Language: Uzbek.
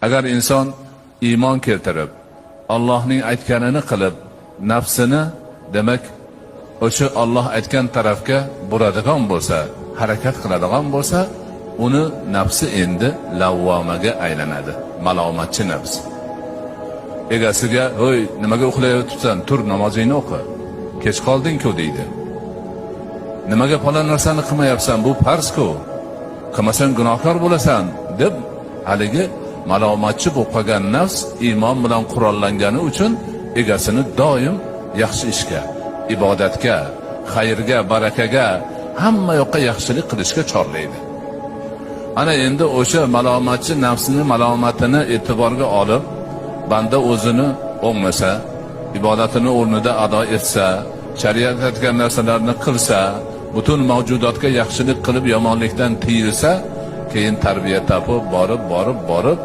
agar inson iymon keltirib Allohning aytganini qilib nafsini demak o'sha Alloh aytgan tarafga buradigan bo'lsa, harakat qiladigan bo'lsa, uni nafsi endi lavvomaga aylanadi, malomatchi nafs. Egasiga, "Hoy, nimaga uxlayotibsan? Tur, namozingni o'qi. Kech qolding-ku" deydi. "Nimaga falon narsani qilmayapsan? Bu farz-ku. Qilmasang gunohkor bo'lasan" deb haligi malomatchi bo'lib qolgan nafs iymon bilan qurollangani uchun egasini doim yaxshi ishga, ibodatga, xayrga, barakaga, hamma yoqqa yaxshilik qilishga chorlaydi. Ana endi o'sha malomatchi nafsini malomatini e'tiborga olib, banda o'zini o'ngmasa, ibodatini o'rnida ado etsa, shariat aytgan narsalarni qilsa, butun mavjudotga yaxshilik qilib yomonlikdan tiyilsa, keyin tarbiya topib borib